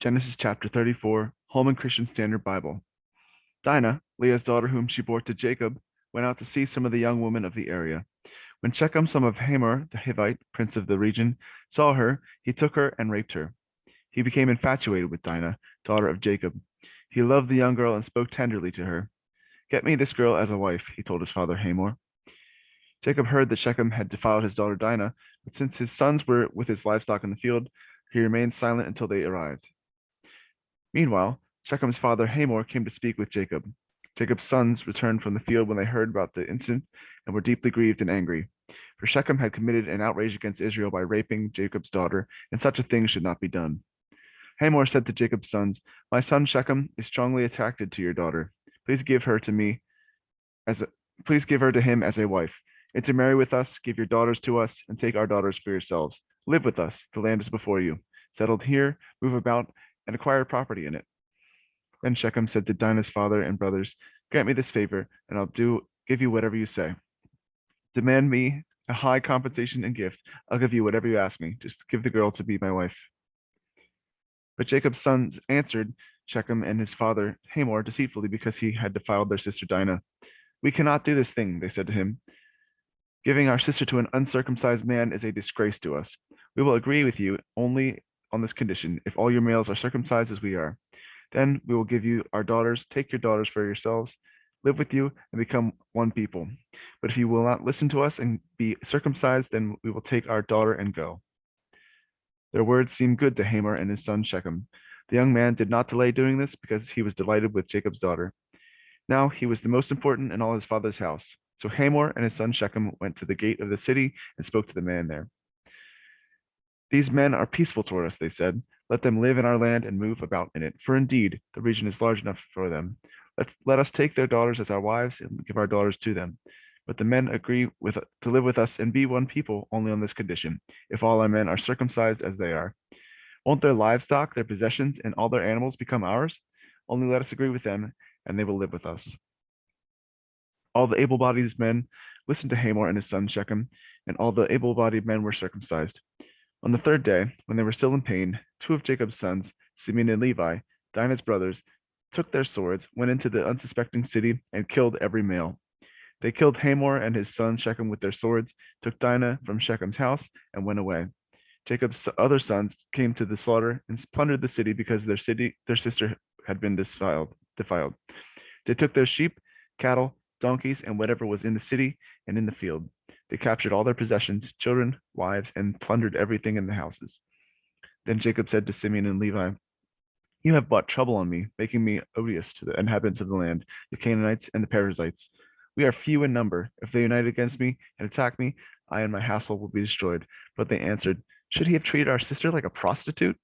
Genesis chapter 34, Holman Christian Standard Bible. Dinah, Leah's daughter whom she bore to Jacob, went out to see some of the young women of the area. When Shechem, son of Hamor, the Hivite, prince of the region, saw her, he took her and raped her. He became infatuated with Dinah, daughter of Jacob. He loved the young girl and spoke tenderly to her. Get me this girl as a wife, he told his father Hamor. Jacob heard that Shechem had defiled his daughter Dinah, but since his sons were with his livestock in the field, he remained silent until they arrived. Meanwhile, Shechem's father Hamor came to speak with Jacob. Jacob's sons returned from the field when they heard about the incident and were deeply grieved and angry. For Shechem had committed an outrage against Israel by raping Jacob's daughter, and such a thing should not be done. Hamor said to Jacob's sons, My son Shechem is strongly attracted to your daughter. Please give her to me as a, please give her to him as a wife. Intermarry with us, give your daughters to us, and take our daughters for yourselves. Live with us, the land is before you. Settled here, move about, and acquire property in it. Then Shechem said to Dinah's father and brothers, Grant me this favor, and I'll give you whatever you say. Demand me a high compensation and gift. I'll give you whatever you ask me. Just give the girl to be my wife. But Jacob's sons answered Shechem and his father Hamor deceitfully because he had defiled their sister Dinah. We cannot do this thing, they said to him. Giving our sister to an uncircumcised man is a disgrace to us. We will agree with you only on this condition, if all your males are circumcised as we are. Then we will give you our daughters, take your daughters for yourselves, live with you, and become one people. But if you will not listen to us and be circumcised, then we will take our daughter and go. Their words seemed good to Hamor and his son Shechem. The young man did not delay doing this because he was delighted with Jacob's daughter. Now he was the most important in all his father's house. So Hamor and his son Shechem went to the gate of the city and spoke to the man there. These men are peaceful toward us, they said. Let them live in our land and move about in it, for indeed the region is large enough for them. Let us take their daughters as our wives and give our daughters to them. But the men agree to live with us and be one people only on this condition, if all our men are circumcised as they are. Won't their livestock, their possessions, and all their animals become ours? Only let us agree with them, and they will live with us. All the able-bodied men listened to Hamor and his son Shechem, and all the able-bodied men were circumcised. On the third day, when they were still in pain, two of Jacob's sons, Simeon and Levi, Dinah's brothers, took their swords, went into the unsuspecting city, and killed every male. They killed Hamor and his son Shechem with their swords, took Dinah from Shechem's house, and went away. Jacob's other sons came to the slaughter and plundered the city because their sister had been defiled. They took their sheep, cattle, donkeys, and whatever was in the city and in the field. They captured all their possessions, children, wives, and plundered everything in the houses. Then Jacob said to Simeon and Levi, You have brought trouble on me, making me odious to the inhabitants of the land, the Canaanites and the Perizzites. We are few in number. If they unite against me and attack me, I and my household will be destroyed. But they answered, Should he have treated our sister like a prostitute?